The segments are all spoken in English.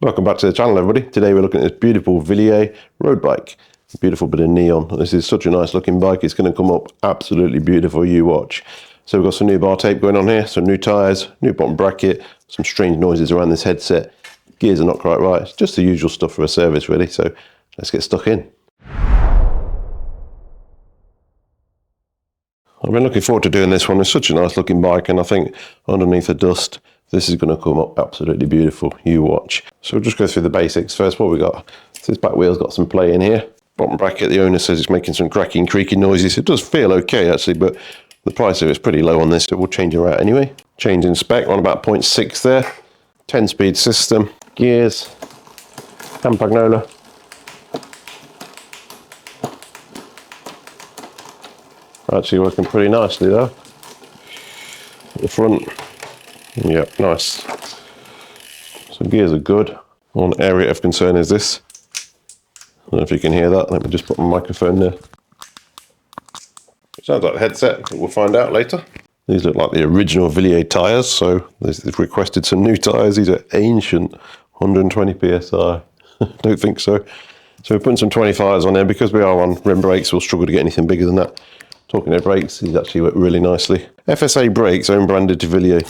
Welcome back to the channel, everybody. Today we're looking at this beautiful Wilier road bike. Beautiful bit of neon. This is such a nice looking bike. It's going to come up absolutely beautiful, you watch. So we've got some new bar tape going on here, some new tyres, new bottom bracket, some strange noises around this headset. Gears are not quite right. It's just the usual stuff for a service really, so let's get stuck in. I've been looking forward to doing this one. It's such a nice looking bike, and I think underneath the dust, this is going to come up absolutely beautiful. You watch. So we'll just go through the basics first. What we got? So this back wheel's got some play in here. Bottom bracket, the owner says it's making some cracking, creaking noises. It does feel okay actually, but the price of it's pretty low on this, so we'll change her out anyway. Change in spec on about 0.6 there. 10-speed system, gears, Campagnola. Actually working pretty nicely though. At the front. Yep, nice. So gears are good. One area of concern is this. I don't know if you can hear that. Let me just put my microphone there. It sounds like the headset, but we'll find out later. These look like the original Wilier tyres, so they've requested some new tyres. These are ancient, 120 PSI. Don't think so. So we're putting some 25s on there. Because we are on rim brakes, we'll struggle to get anything bigger than that. Talking of brakes, these actually work really nicely. FSA brakes, own branded to Wilier.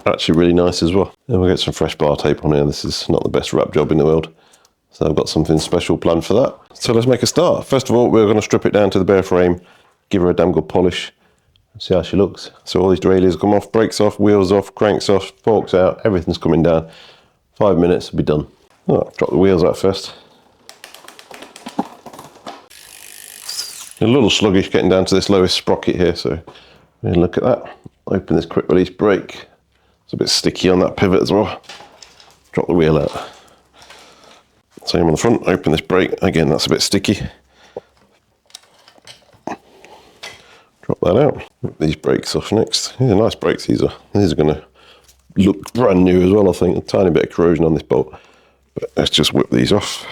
Actually really nice as well. And we'll get some fresh bar tape on here. This is not the best wrap job in the world, so I've got something special planned for that. So let's make a start. First of all, we're going to strip it down to the bare frame, give her a damn good polish, and see how she looks. So all these derailleurs come off, brakes off, wheels off, cranks off, forks out, everything's coming down. 5 minutes, will be done. Oh, drop the wheels out first. A little sluggish getting down to this lowest sprocket here, so look at that. Open this quick release brake. It's a bit sticky on that pivot as well. Drop the wheel out. Same on the front, open this brake. Again, that's a bit sticky. Drop that out. Rip these brakes off next. These are nice brakes, these are. These are going to look brand new as well, I think. A tiny bit of corrosion on this bolt. But let's just whip these off.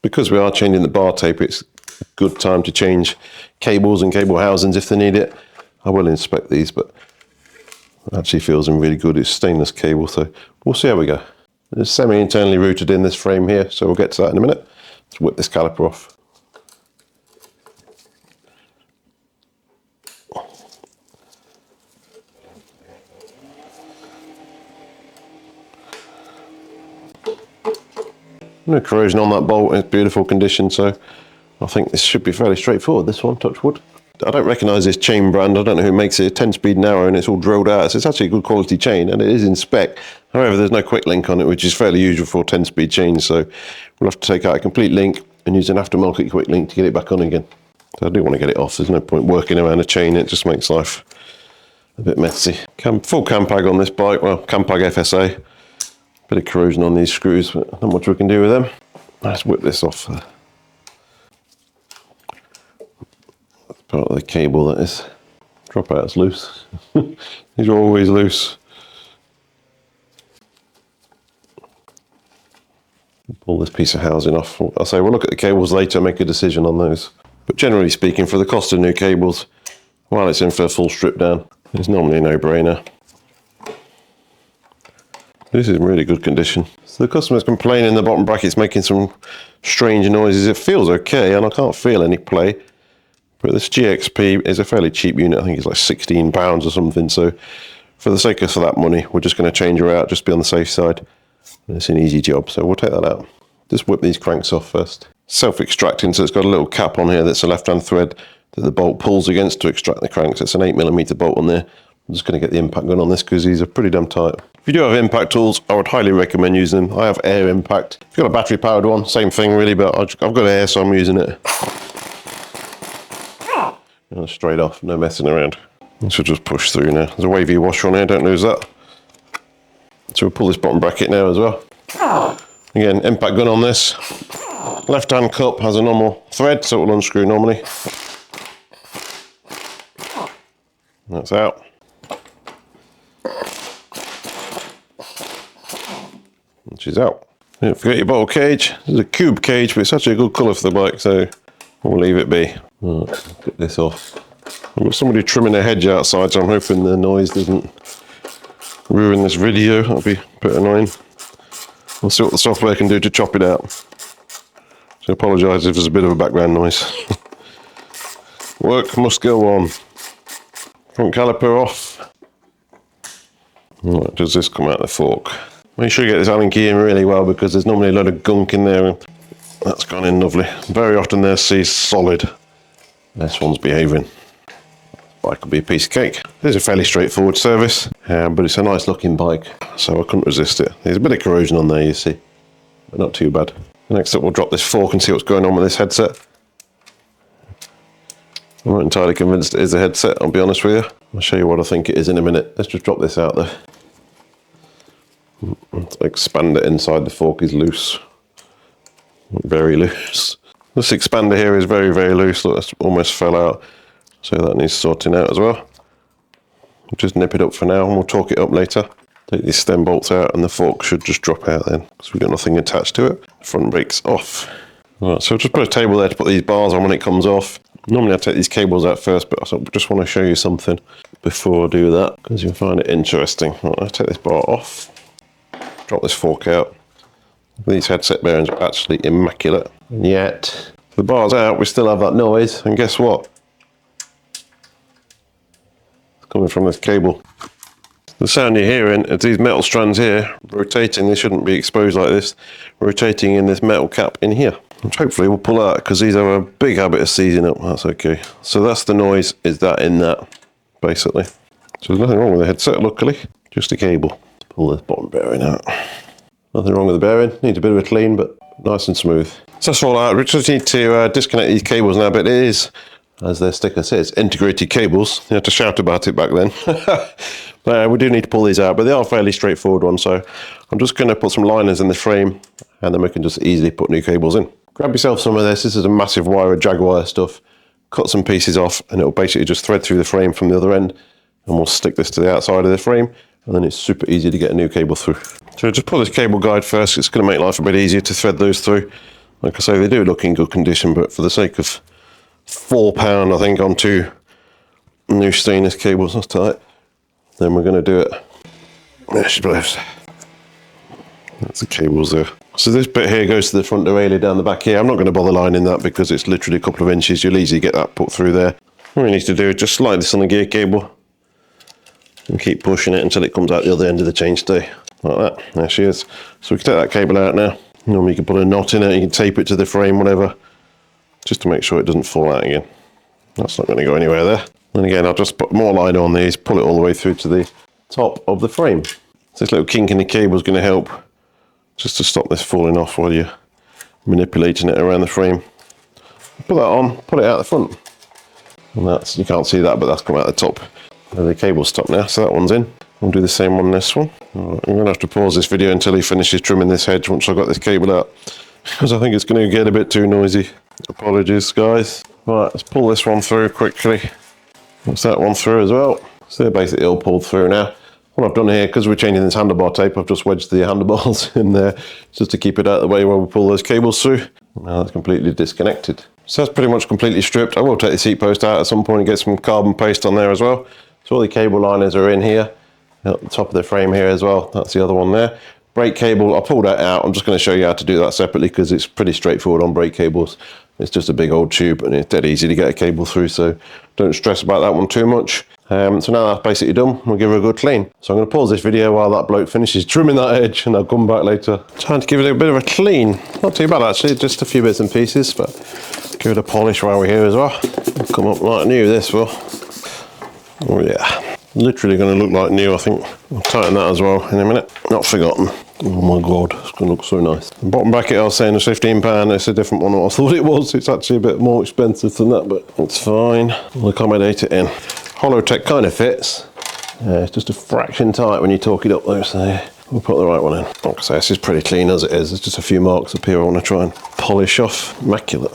Because we are changing the bar tape, it's a good time to change cables and cable housings if they need it. I will inspect these, but it actually feels in really good. It's stainless cable, so we'll see how we go. It's semi-internally routed in this frame here, so we'll get to that in a minute. Let's whip this caliper off. No corrosion on that bolt, it's beautiful condition, so I think this should be fairly straightforward, this one, touch wood. I don't recognise this chain brand. I don't know who makes it. 10-speed narrow, and it's all drilled out. So it's actually a good quality chain, and it is in spec. However, there's no quick link on it, which is fairly usual for 10-speed chains. So we'll have to take out a complete link and use an aftermarket quick link to get it back on again. So I do want to get it off. There's no point working around a chain. It just makes life a bit messy. Full Campag on this bike. Well, Campag FSA. Bit of corrosion on these screws, but not much we can do with them. Let's whip this off. Part of the cable, that is. Drop out's loose. These are always loose. Pull this piece of housing off. I'll say we'll look at the cables later and make a decision on those. But generally speaking, for the cost of new cables, while it's in for a full strip down, it's normally a no-brainer. This is in really good condition. So the customer's complaining the bottom bracket's making some strange noises. It feels okay, and I can't feel any play. But this GXP is a fairly cheap unit. I think it's like £16 or something. So for the sake of that money, we're just going to change her out, just be on the safe side. And it's an easy job, so we'll take that out. Just whip these cranks off first. Self-extracting, so it's got a little cap on here that's a left-hand thread that the bolt pulls against to extract the cranks. It's an 8mm bolt on there. I'm just going to get the impact gun on this because these are pretty damn tight. If you do have impact tools, I would highly recommend using them. I have air impact. If you've got a battery-powered one, same thing really, but I've got air, so I'm using it. Straight off, no messing around. This will just push through now. There's a wavy washer on here, don't lose that. So we'll pull this bottom bracket now as well. Again, impact gun on this. Left hand cup has a normal thread, so it will unscrew normally. That's out. And she's out. Don't forget your bottle cage. This is a cube cage, but it's actually a good colour for the bike, so we'll leave it be. Right, get this off. I've got somebody trimming a hedge outside, so I'm hoping the noise doesn't ruin this video. That'll be a bit annoying. We'll see what the software can do to chop it out. So I apologise if there's a bit of a background noise. Work must go on. Front caliper off. Right, does this come out the fork? Make sure you get this Allen key in really well, because there's normally a lot of gunk in there. And that's gone in lovely. Very often there's C solid. This one's behaving. Bike will be a piece of cake. This is a fairly straightforward service, but it's a nice looking bike, so I couldn't resist it. There's a bit of corrosion on there, you see, but not too bad. Next up, we'll drop this fork and see what's going on with this headset. I'm not entirely convinced it is a headset, I'll be honest with you. I'll show you what I think it is in a minute. Let's just drop this out there. Expander inside the fork is loose. Very loose. This expander here is very, very loose. Look, that's almost fell out. So that needs sorting out as well. We'll just nip it up for now and we'll torque it up later. Take these stem bolts out and the fork should just drop out then, because we've got nothing attached to it. The front brake's off. Right, so just put a table there to put these bars on when it comes off. Normally I take these cables out first, but I just want to show you something before I do that, because you'll find it interesting. Right, I'll take this bar off, drop this fork out. These headset bearings are actually immaculate. And yet, the bar's out, we still have that noise, and guess what? It's coming from this cable. The sound you're hearing is these metal strands here rotating. They shouldn't be exposed like this, rotating in this metal cap in here. Which hopefully we'll pull out, because these have a big habit of seizing up. That's okay. So that's the noise, is that in that, basically. So there's nothing wrong with the headset, luckily. Just a cable. Let's pull this bottom bearing out. Nothing wrong with the bearing. Needs a bit of a clean, but nice and smooth. So that's all out. We just need to disconnect these cables now, but it is, as their sticker says, integrated cables. You had to shout about it back then. But we do need to pull these out, but they are fairly straightforward ones. So I'm just going to put some liners in the frame, and then we can just easily put new cables in. Grab yourself some of this. This is a massive wire of Jaguar stuff. Cut some pieces off, and it'll basically just thread through the frame from the other end, and we'll stick this to the outside of the frame, and then it's super easy to get a new cable through. So just pull this cable guide first. It's going to make life a bit easier to thread those through. Like I say, they do look in good condition, but for the sake of £4, I think, on 2 new stainless cables, that's tight. Then we're going to do it. There she blows. That's the cables there. So this bit here goes to the front derailleur down the back here. I'm not going to bother lining that because it's literally a couple of inches. You'll easily get that put through there. What we need to do is just slide this on the gear cable and keep pushing it until it comes out the other end of the chainstay. Like that. There she is. So we can take that cable out now. Normally you can put a knot in it, you can tape it to the frame, whatever, just to make sure it doesn't fall out again. That's not going to go anywhere there. And again, I'll just put more line on these, pull it all the way through to the top of the frame. So this little kink in the cable is going to help just to stop this falling off while you're manipulating it around the frame. Put that on, put it out the front. And that's, you can't see that, but that's come out the top. And the cable's stopped now, so that one's in. We'll do the same on this one. Right, I'm going to have to pause this video until he finishes trimming this hedge once I've got this cable out, because I think it's going to get a bit too noisy. Apologies, guys. Right, let's pull this one through quickly. That's that one through as well. So they're basically all pulled through now. What I've done here, because we're changing this handlebar tape, I've just wedged the handlebars in there just to keep it out of the way while we pull those cables through. Now that's completely disconnected. So that's pretty much completely stripped. I will take the seat post out at some point and get some carbon paste on there as well. So all the cable liners are in here, at the top of the frame here as well. That's the other one there. Brake cable, I pulled that out. I'm just going to show you how to do that separately because it's pretty straightforward on brake cables. It's just a big old tube and it's dead easy to get a cable through, so don't stress about that one too much. So now that's basically done, we'll give her a good clean. So I'm going to pause this video while that bloke finishes trimming that edge and I'll come back later. Time to give it a bit of a clean. Not too bad actually, just a few bits and pieces, but give it a polish while we're here as well. It'll come up like new, this will. Oh yeah, literally going to look like new, I think. I'll tighten that as well in a minute. Not forgotten. Oh my god, it's going to look so nice. The bottom bracket I was saying was £15, it's a different one than what I thought it was. It's actually a bit more expensive than that, but it's fine. We'll accommodate it in. Holotech kind of fits. It's just a fraction tight when you torque it up though, so we'll put the right one in. Like I say, this is pretty clean as it is. There's just a few marks up here I want to try and polish off. Immaculate.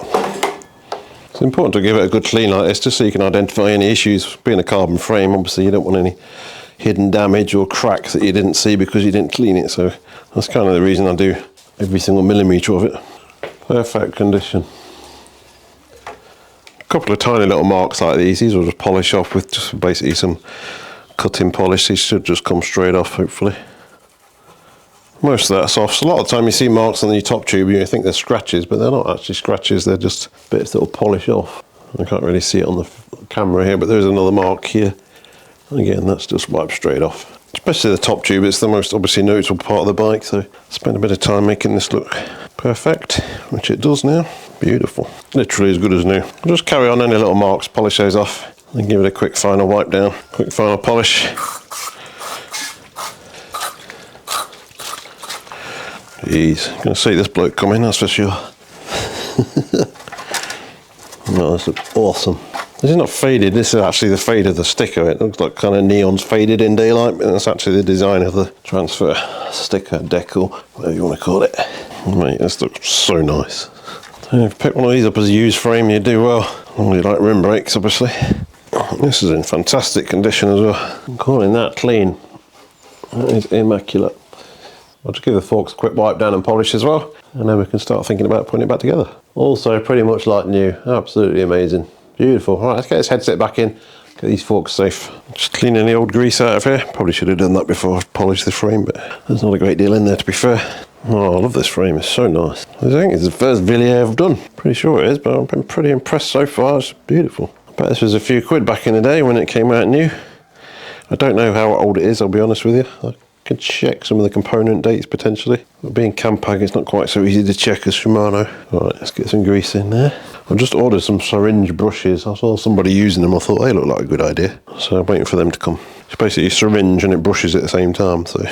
It's important to give it a good clean like this just so you can identify any issues. Being a carbon frame, obviously you don't want any hidden damage or cracks that you didn't see because you didn't clean it, so that's kind of the reason I do every single millimetre of it. Perfect condition. A couple of tiny little marks like these will just polish off with just basically some cutting polish. These should just come straight off hopefully. Most of that's off. So a lot of the time you see marks on the top tube, you think they're scratches, but they're not actually scratches, they're just bits that will polish off. I can't really see it on the camera here, but there's another mark here. And again, that's just wiped straight off. Especially the top tube, it's the most obviously noticeable part of the bike, so spend a bit of time making this look perfect, which it does now. Beautiful. Literally as good as new. I'll just carry on any little marks, polish those off, and give it a quick final wipe down, quick final polish. Jeez, you're going to see this bloke coming, that's for sure. Oh, this looks awesome. This is not faded, this is actually the fade of the sticker. It looks like kind of neon's faded in daylight, but that's actually the design of the transfer sticker, decal, whatever you want to call it. Mate, this looks so nice. So if you pick one of these up as a used frame, you do well. Only like rim brakes, obviously. This is in fantastic condition as well. I'm calling that clean. That is immaculate. I'll just give the forks a quick wipe down and polish as well, and then we can start thinking about putting it back together. Also pretty much like new, absolutely amazing. Beautiful. All right, let's get this headset back in, get these forks safe. Just clean any old grease out of here. Probably should have done that before I polished the frame, but there's not a great deal in there to be fair. Oh, I love this frame, it's so nice. I think it's the first Wilier I've done. Pretty sure it is, but I've been pretty impressed so far. It's beautiful. I bet this was a few quid back in the day when it came out new. I don't know how old it is, I'll be honest with you. I can check some of the component dates potentially. But being Campag, it's not quite so easy to check as Shimano. All right, let's get some grease in there. I just ordered some syringe brushes. I saw somebody using them. I thought they look like a good idea. So I'm waiting for them to come. It's basically a syringe and it brushes at the same time. So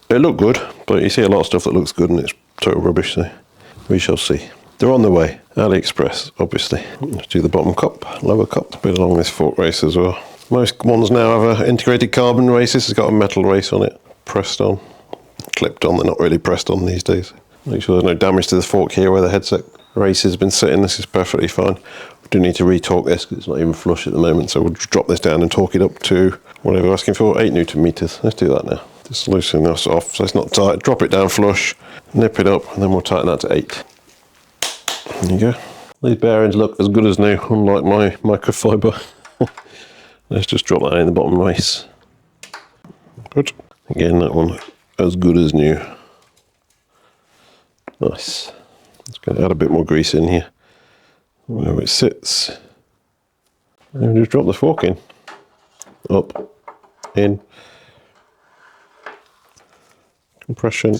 they look good, but you see a lot of stuff that looks good and it's total rubbish. So we shall see. They're on the way. AliExpress, obviously. Let's do the bottom cup, lower cup. A bit along this fork race as well. Most ones now have an integrated carbon race. This has got a metal race on it. Pressed on, clipped on. They're not really pressed on these days. Make sure there's no damage to the fork here where the headset race has been sitting. This is perfectly fine. We do need to re-torque this because it's not even flush at the moment, so we'll just drop this down and torque it up to whatever we're asking for, 8 Newton meters. Let's do that now. Just loosen this off so it's not tight. Drop it down flush, nip it up, and then we'll tighten that to 8. There you go. These bearings look as good as new, unlike my microfiber. Let's just drop that in the bottom race. Good. Again, that one as good as new. Nice. Let's go add a bit more grease in here. Where it sits. And just drop the fork in. Up. In. Compression.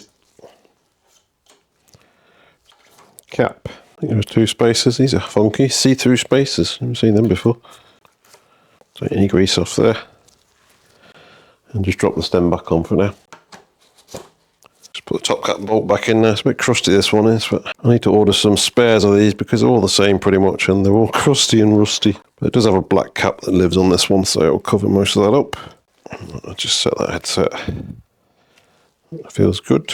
Cap. I think there's 2 spacers. These are funky. See-through spacers. Never seen them before. Take any grease off there. And just drop the stem back on for now. Just put the top cap bolt back in there. It's a bit crusty this one is, but I need to order some spares of these because they're all the same pretty much and they're all crusty and rusty. But it does have a black cap that lives on this one, so it'll cover most of that up. I'll just set that headset. That feels good.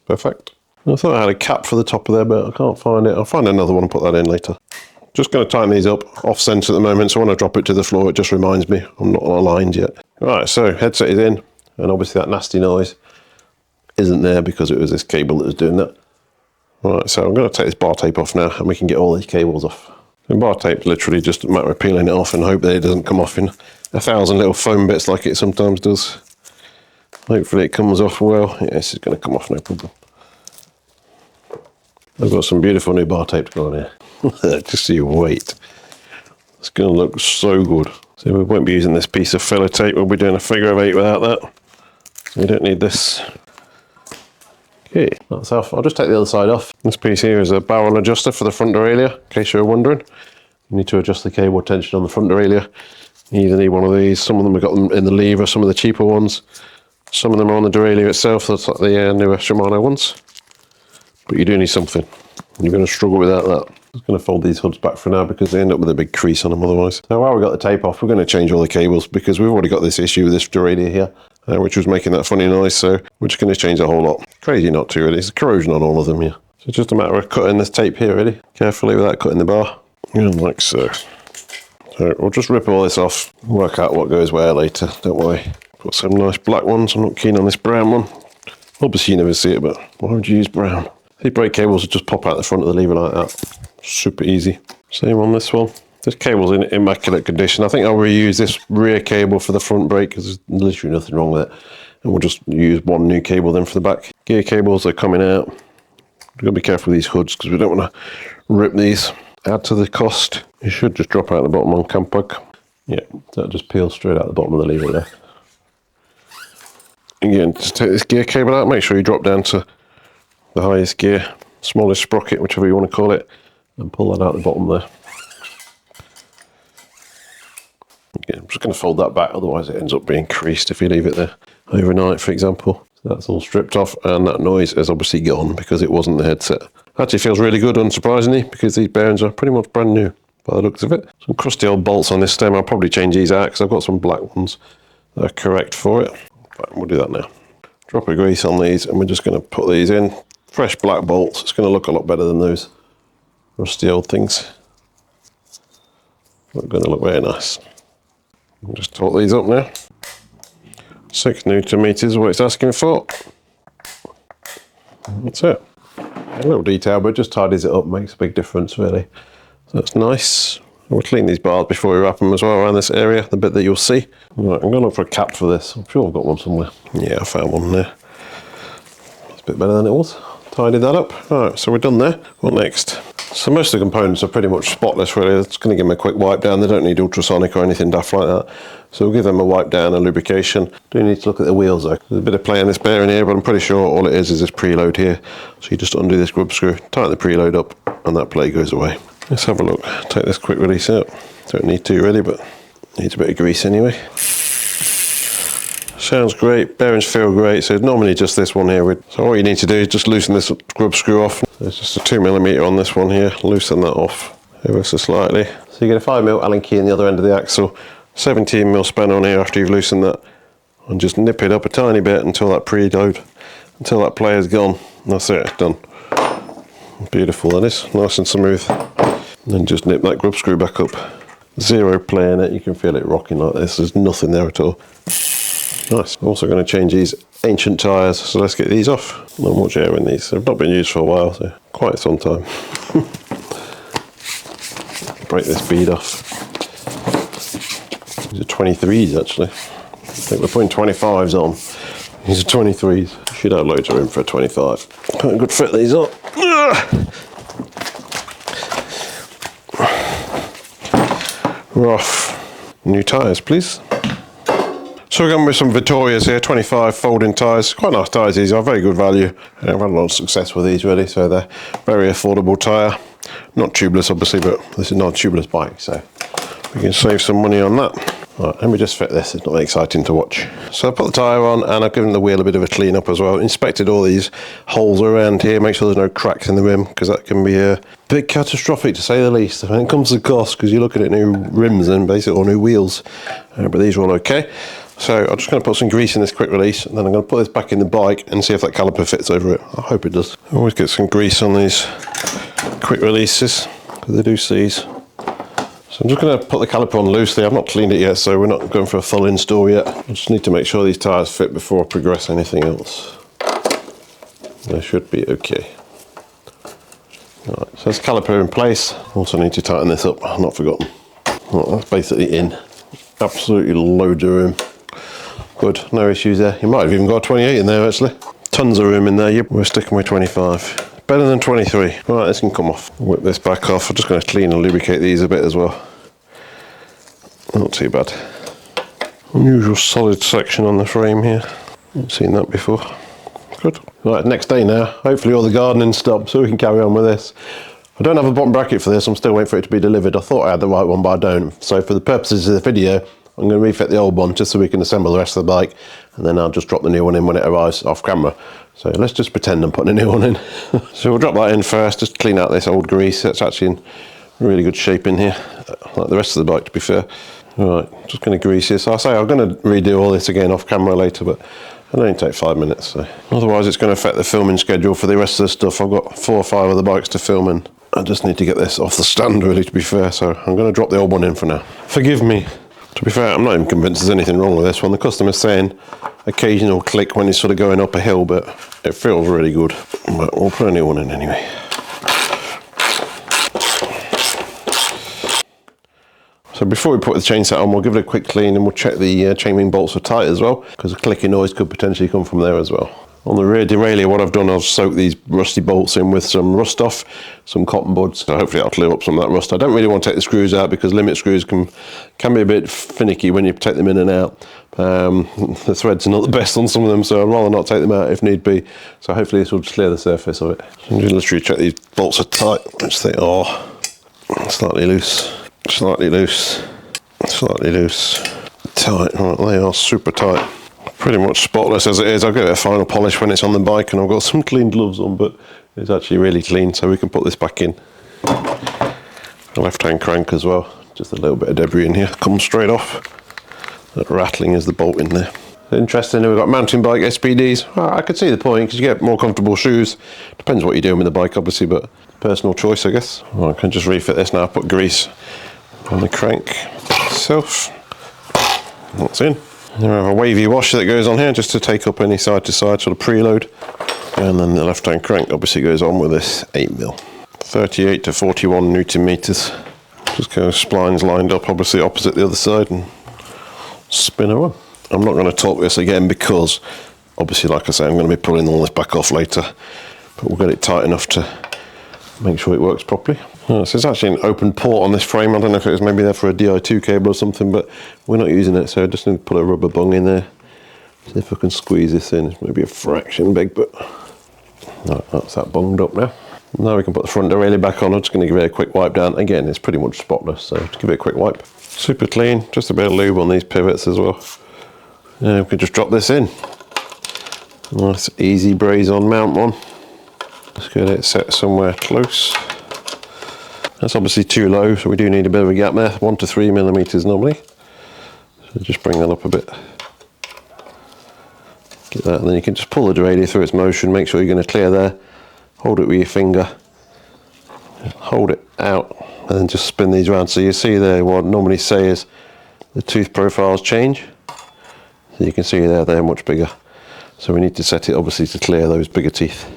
Perfect. I thought I had a cap for the top of there, but I can't find it. I'll find another one and put that in later. Just going to tighten these up off center at the moment, so when I drop it to the floor it just reminds me I'm not aligned yet. Right, so headset is in, and obviously that nasty noise isn't there because it was this cable that was doing that. Right, so I'm going to take this bar tape off now and we can get all these cables off. The bar tape's literally just a matter of peeling it off and hope that it doesn't come off in 1,000 little foam bits like it sometimes does. Hopefully it comes off well. Yeah, this is going to come off no problem. I've got some beautiful new bar tape to go on here. Just see weight. It's going to look so good. So we won't be using this piece of filler tape. We'll be doing a figure of 8 without that. So we don't need this. Okay, that's off. I'll just take the other side off. This piece here is a barrel adjuster for the front derailleur, in case you're wondering. You need to adjust the cable tension on the front derailleur. You either need one of these. Some of them have got them in the lever, some of the cheaper ones. Some of them are on the derailleur itself. That's like the newer Shimano ones. But you do need something. You're going to struggle without that. I'm just going to fold these hoods back for now because they end up with a big crease on them otherwise. Now while we've got the tape off, we're going to change all the cables because we've already got this issue with this derailleur here, which was making that funny noise, so we're just going to change the whole lot. Crazy not to really, it's corrosion on all of them here. So it's just a matter of cutting this tape here really, carefully without cutting the bar. And like so. So we'll just rip all this off, work out what goes where later, don't worry. Got some nice black ones, I'm not keen on this brown one. Obviously you never see it, but why would you use brown? These brake cables will just pop out the front of the lever like that. Super easy. Same on this one. This cable's in immaculate condition. I think I'll reuse this rear cable for the front brake because there's literally nothing wrong with it. and we'll just use one new cable then for the back. Gear cables are coming out. We've got to be careful with these hoods because we don't want to rip these. Add to the cost. It should just drop out the bottom on cam plug. Yeah, that just peels straight out the bottom of the lever there. Again, just take this gear cable out, make sure you drop down to the highest gear, smallest sprocket, whichever you want to call it, and pull that out the bottom there. Again, I'm just going to fold that back, otherwise it ends up being creased if you leave it there overnight, for example. So that's all stripped off, and that noise is obviously gone because it wasn't the headset. Actually feels really good, unsurprisingly, because these bearings are pretty much brand new by the looks of it. Some crusty old bolts on this stem. I'll probably change these out because I've got some black ones that are correct for it. But we'll do that now. Drop of grease on these, and we're just going to put these in. Fresh black bolts. It's going to look a lot better than those rusty old things. They're going to look very nice. I'll just torque these up now. 6 Newton meters is what it's asking for. That's it. A little detail, but it just tidies it up, makes a big difference really. So that's nice. We'll clean these bars before we wrap them as well around this area, the bit that you'll see. Right, I'm going to look for a cap for this. I'm sure I've got one somewhere. Yeah, I found one there. That's a bit better than it was. Tidied that up. Alright, so we're done there. What next? So most of the components are pretty much spotless really. It's going to give them a quick wipe down. They don't need ultrasonic or anything daft like that. So we'll give them a wipe down and lubrication. Do need to look at the wheels though. There's a bit of play in this bearing here, but I'm pretty sure all it is this preload here. So you just undo this grub screw, tighten the preload up, and that play goes away. Let's have a look. Take this quick release out. Don't need to really, but needs a bit of grease anyway. Sounds great. Bearings feel great. So normally just this one here. So all you need to do is just loosen this grub screw off. There's just a 2mm on this one here. Loosen that off ever so slightly. So you get a 5mm Allen key in the other end of the axle. 17mm span on here after you've loosened that. And just nip it up a tiny bit until that preload, until that play is gone. And that's it. Done. Beautiful that is. Nice and smooth. And then just nip that grub screw back up. Zero play in it. You can feel it rocking like this. There's nothing there at all. Nice. I'm also going to change these ancient tyres, so let's get these off. Not much air in these. They've not been used for a while, so quite some time. Break this bead off. These are 23s actually. I think we're putting 25s on. These are 23s. Should have loads of room for a 25. Quite a good fit these up. Rough. New tyres, please. So we're going with some Vittorias here, 25 folding tyres. Quite nice tyres these are, very good value. I've had a lot of success with these really, so they're very affordable tyre. Not tubeless obviously, but this is not a tubeless bike, so we can save some money on that. Right, let me just fit this, it's not very exciting to watch. So I put the tyre on and I've given the wheel a bit of a clean up as well. Inspected all these holes around here, make sure there's no cracks in the rim, because that can be a bit catastrophic to say the least when it comes to cost, because you're looking at new rims and basically all new wheels. But these are all okay. So I'm just going to put some grease in this quick release, and then I'm going to put this back in the bike and see if that caliper fits over it. I hope it does. I always get some grease on these quick releases, because they do seize. So I'm just going to put the caliper on loosely. I've not cleaned it yet, so we're not going for a full install yet. I just need to make sure these tyres fit before I progress anything else. They should be okay. Alright, so this caliper in place. Also need to tighten this up, I've not forgotten. Right, that's basically in. Absolutely loads of room. Good, no issues there. You might have even got a 28 in there actually. Tons of room in there. Yep, we're sticking with 25. Better than 23. Right, this can come off. Whip this back off. I'm just going to clean and lubricate these a bit as well. Not too bad. Unusual solid section on the frame here. Haven't seen that before. Good. Right, next day now. Hopefully all the gardening stopped so we can carry on with this. I don't have a bottom bracket for this. I'm still waiting for it to be delivered. I thought I had the right one, but I don't. So for the purposes of the video, I'm going to refit the old one just so we can assemble the rest of the bike, and then I'll just drop the new one in when it arrives off camera. So let's just pretend I'm putting a new one in. So we'll drop that in first, just clean out this old grease. It's actually in really good shape in here, like the rest of the bike to be fair. Right, just going to grease this. I'll say I'm going to redo all this again off camera later, but it'll only take 5 minutes. So. Otherwise it's going to affect the filming schedule for the rest of the stuff. I've got 4 or 5 other bikes to film in. I just need to get this off the stand really, to be fair, so I'm going to drop the old one in for now. Forgive me. To be fair, I'm not even convinced there's anything wrong with this one. The customer's saying occasional click when it's sort of going up a hill, but it feels really good. But we'll put a new one in anyway. So before we put the chain set on, we'll give it a quick clean and we'll check the chainring bolts are tight as well, because a clicking noise could potentially come from there as well. On the rear derailleur, what I've done, I've soaked these rusty bolts in with some rust off, some cotton buds, so hopefully that'll clear up some of that rust. I don't really want to take the screws out because limit screws can be a bit finicky when you take them in and out. The threads are not the best on some of them, so I'd rather not take them out if need be. So hopefully this will just clear the surface of it. So just literally check these bolts are tight, which they are. Slightly loose, slightly loose, slightly loose, tight. Right, they are super tight. Pretty much spotless as it is. I'll give it a final polish when it's on the bike, and I've got some clean gloves on, but it's actually really clean, so we can put this back in. The left-hand crank as well, just a little bit of debris in here, comes straight off. That rattling is the bolt in there. Interesting, we've got mountain bike SPDs. Well, I could see the point, because you get more comfortable shoes. Depends what you're doing with the bike, obviously, but personal choice, I guess. Well, I can just refit this now, put grease on the crank itself. That's in. Then we have a wavy washer that goes on here just to take up any side-to-side sort of preload. And then the left-hand crank obviously goes on with this 8mm. 38 to 41 Newton meters. Just kind of splines lined up, obviously opposite the other side, and spin her on. I'm not going to torque this again because, obviously, like I say, I'm going to be pulling all this back off later. But we'll get it tight enough to make sure it works properly. So it's actually an open port on this frame. I don't know if it was maybe there for a Di2 cable or something, but we're not using it, so I just need to put a rubber bung in there. See if I can squeeze this in. It's maybe a fraction big, but no, that's that bunged up now. Now we can put the front derailleur back on. I'm just going to give it a quick wipe down. Again, it's pretty much spotless, so just give it a quick wipe. Super clean, just a bit of lube on these pivots as well. And we can just drop this in. Nice easy braze on mount one. Let's get it set somewhere close. That's obviously too low, so we do need a bit of a gap there, 1 to 3 millimeters normally. So just bring that up a bit. Get that, and then you can just pull the derailleur through its motion, make sure you're going to clear there. Hold it with your finger. Hold it out, and then just spin these around. So you see there, what I normally say is the tooth profiles change. So you can see there, they're much bigger. So we need to set it obviously to clear those bigger teeth.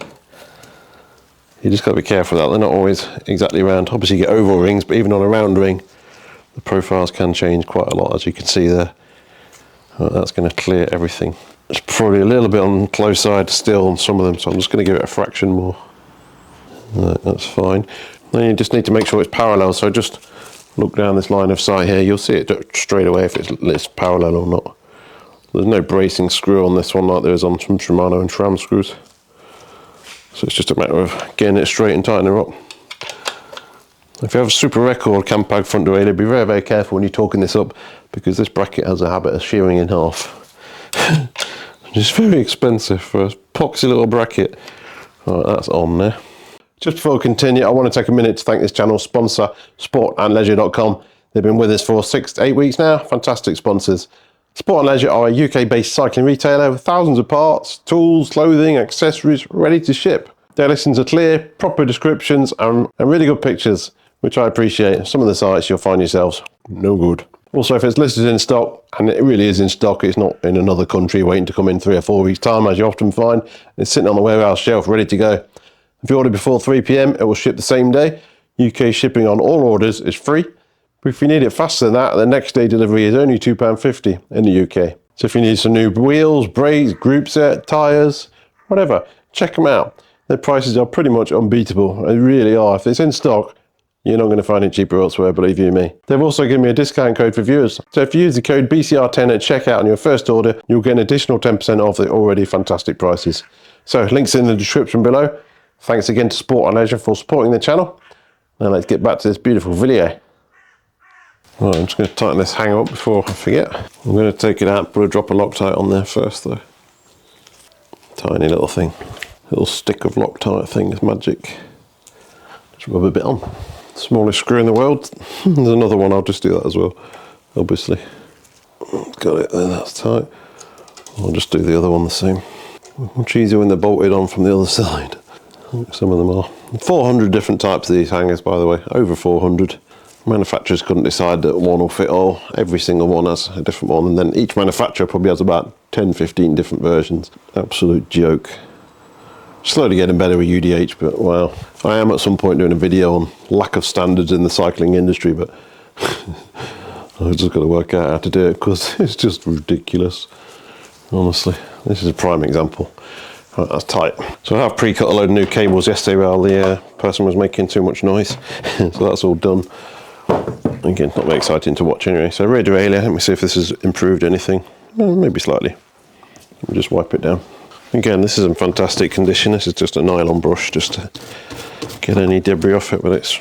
You just got to be careful of that, they're not always exactly round. Obviously you get oval rings, but even on a round ring, the profiles can change quite a lot, as you can see there. That's going to clear everything. It's probably a little bit on the close side still on some of them, so I'm just going to give it a fraction more. That's fine. Then you just need to make sure it's parallel, so just look down this line of sight here, you'll see it straight away if it's parallel or not. There's no bracing screw on this one like there is on some Shimano and SRAM screws. So it's just a matter of getting it straight and tightening her up. If you have a Super Record Campag front derailleur, be very, very careful when you're torquing this up, because this bracket has a habit of shearing in half. It's very expensive for a poxy little bracket. Right, that's on there. Just before we continue, I want to take a minute to thank this channel's sponsor, sportandleisure.com. They've been with us for 6 to 8 weeks now. Fantastic sponsors. Sport and Leisure are a UK-based cycling retailer with thousands of parts, tools, clothing, accessories ready to ship. Their listings are clear, proper descriptions, and really good pictures, which I appreciate. Some of the sites you'll find yourselves no good. Also, if it's listed in stock, and it really is in stock, it's not in another country waiting to come in 3 or 4 weeks' time, as you often find. It's sitting on the warehouse shelf ready to go. If you order before 3 PM, it will ship the same day. UK shipping on all orders is free. But if you need it faster than that, the next day delivery is only £2.50 in the UK. So if you need some new wheels, brakes, group set, tyres, whatever, check them out. Their prices are pretty much unbeatable. They really are. If it's in stock, you're not going to find it cheaper elsewhere, believe you me. They've also given me a discount code for viewers. So if you use the code BCR10 at checkout on your first order, you'll get an additional 10% off the already fantastic prices. So links in the description below. Thanks again to Sport and Leisure for supporting the channel. Now let's get back to this beautiful Wilier. Right, I'm just going to tighten this hanger up before I forget. I'm going to take it out, put a drop of Loctite on there first though. Tiny little thing. Little stick of Loctite thing is magic. Just rub a bit on. Smallest screw in the world. There's another one, I'll just do that as well, obviously. Got it there, that's tight. I'll just do the other one the same. Much easier when they're bolted on from the other side. Some of them are. 400 different types of these hangers, by the way, over 400. Manufacturers couldn't decide that one will fit all. Every single one has a different one, and then each manufacturer probably has about 10-15 different versions. Absolute joke. Slowly getting better with UDH, but wow. I am at some point doing a video on lack of standards in the cycling industry, but I've just got to work out how to do it because it's just ridiculous. Honestly, this is a prime example. Right, that's tight. So I have pre-cut a load of new cables yesterday while the person was making too much noise. So that's all done. Again, not very exciting to watch anyway. So rear derailleur, let me see if this has improved anything. Well, maybe slightly. Let me just wipe it down. Again, this is in fantastic condition. This is just a nylon brush just to get any debris off it, but it's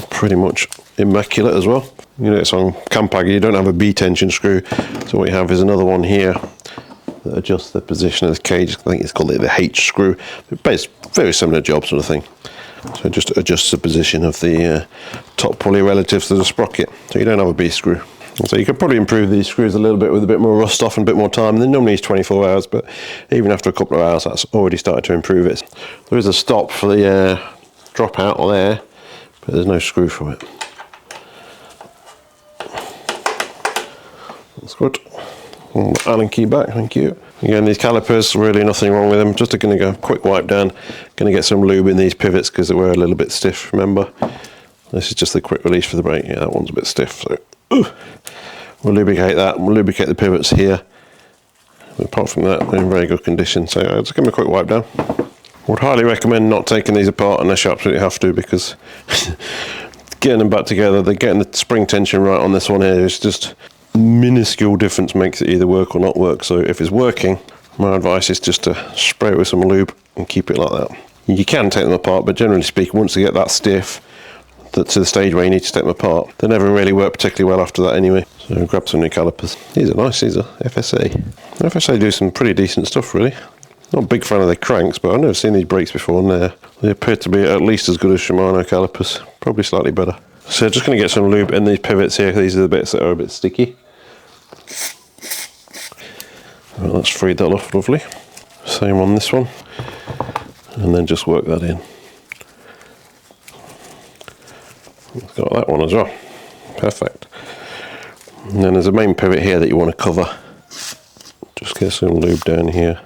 pretty much immaculate as well. You know, it's on Campag, you don't have a B-tension screw, so what you have is another one here that adjusts the position of the cage. I think it's called the H screw. It's very similar job sort of thing. So it just adjusts the position of the top pulley relative to the sprocket. So you don't have a B screw. So you could probably improve these screws a little bit with a bit more rust off and a bit more time. They normally use 24 hours, but even after a couple of hours, that's already started to improve it. There is a stop for the drop out on there, but there's no screw for it. That's good. Allen key back, thank you. Again, these calipers, really nothing wrong with them. Just going to go quick wipe down. Going to get some lube in these pivots because they were a little bit stiff, remember. This is just the quick release for the brake. Yeah, that one's a bit stiff. So we'll lubricate that. We'll lubricate the pivots here. But apart from that, they're in very good condition. So I'll just give them a quick wipe down. Would highly recommend not taking these apart unless you absolutely have to, because getting them back together, they're getting the spring tension right on this one here. It's just minuscule difference makes it either work or not work. So if it's working, my advice is just to spray it with some lube and keep it like that. You can take them apart, but generally speaking, once they get that stiff, to the stage where you need to take them apart, they never really work particularly well after that anyway. So grab some new calipers. These are nice, these are FSA. FSA do some pretty decent stuff really. Not a big fan of their cranks, but I've never seen these brakes before, and they appear to be at least as good as Shimano calipers, probably slightly better. So just going to get some lube in these pivots here. These are the bits that are a bit sticky. Well, that's freed that off, lovely. Same on this one, and then just work that in. Got that one as well, perfect. And then there's a main pivot here that you want to cover. Just get some lube down here.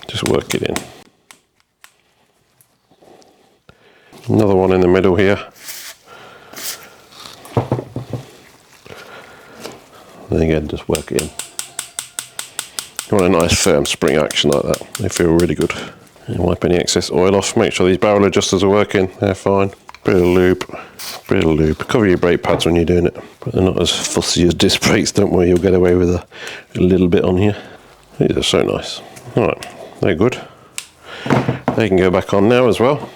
Just work it in. Another one in the middle here. And again, just work it in. You want a nice firm spring action like that. They feel really good. And wipe any excess oil off. Make sure these barrel adjusters are working. They're fine. Bit of lube. Bit of lube. Cover your brake pads when you're doing it. But they're not as fussy as disc brakes. Don't worry, you'll get away with a little bit on here. These are so nice. Alright, they're good. They can go back on now as well.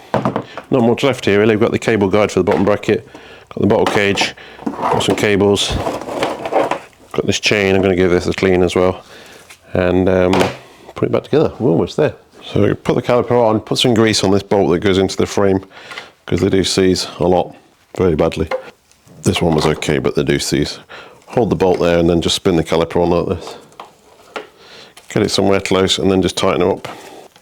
Not much left here really. We've got the cable guide for the bottom bracket. Got the bottle cage. Got some cables. Got this chain. I'm going to give this a clean as well. And put it back together. We're almost there. So put the caliper on, put some grease on this bolt that goes into the frame, because they do seize a lot, very badly. This one was okay, but they do seize. Hold the bolt there and then just spin the caliper on like this. Get it somewhere close and then just tighten it up.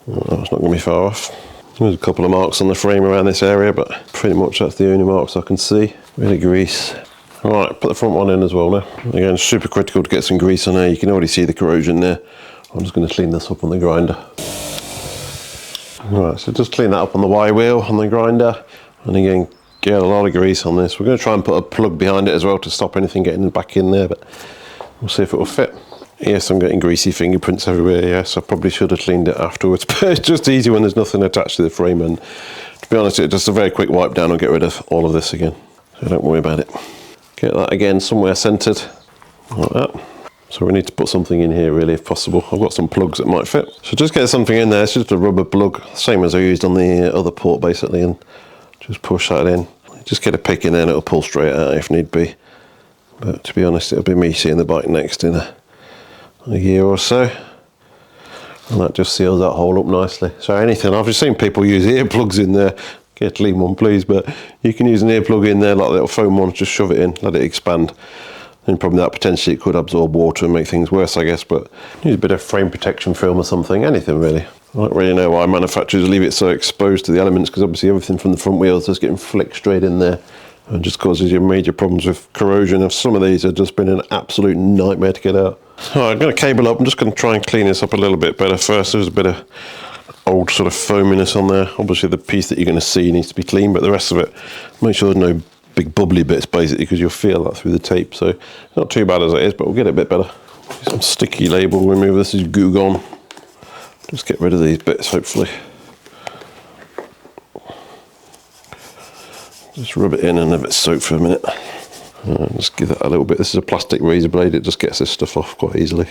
Oh, it's not going to be far off. There's a couple of marks on the frame around this area, but pretty much that's the only marks I can see. Bit of grease. Alright, put the front one in as well now. Again, super critical to get some grease on there. You can already see the corrosion there. I'm just going to clean this up on the grinder. Right, so just clean that up on the Y wheel on the grinder, and again get a lot of grease on this. We're going to try and put a plug behind it as well to stop anything getting back in there, but we'll see if it will fit. Yes, I'm getting greasy fingerprints everywhere. Yes, I probably should have cleaned it afterwards, but it's just easy when there's nothing attached to the frame, and to be honest, it's just a very quick wipe down and get rid of all of this again, so don't worry about it. Get that again somewhere centered like that. So we need to put something in here really if possible. I've got some plugs that might fit. So just get something in there. It's just a rubber plug, same as I used on the other port basically, and just push that in. Just get a pick in there and it'll pull straight out if need be. But to be honest, it'll be me seeing the bike next in a year or so. And that just seals that hole up nicely. So anything, I've seen people use earplugs in there. Get a clean one please, but you can use an earplug in there like a little foam one, just shove it in, let it expand. And probably that potentially it could absorb water and make things worse, I guess, but use a bit of frame protection film or something, anything really. I don't really know why manufacturers leave it so exposed to the elements, because obviously everything from the front wheels is just getting flicked straight in there and just causes you major problems with corrosion. And some of these have just been an absolute nightmare to get out. Alright, I'm going to cable up. I'm just going to try and clean this up a little bit better first. There's a bit of old sort of foaminess on there. Obviously the piece that you're going to see needs to be clean, but the rest of it, make sure there's no big bubbly bits basically, because you'll feel that through the tape. So not too bad as it is, but we'll get it a bit better. Some sticky label remover. This is Goo Gone. Just get rid of these bits, hopefully. Just rub it in and let it soak for a minute. Just give that a little bit. This is a plastic razor blade. It just gets this stuff off quite easily.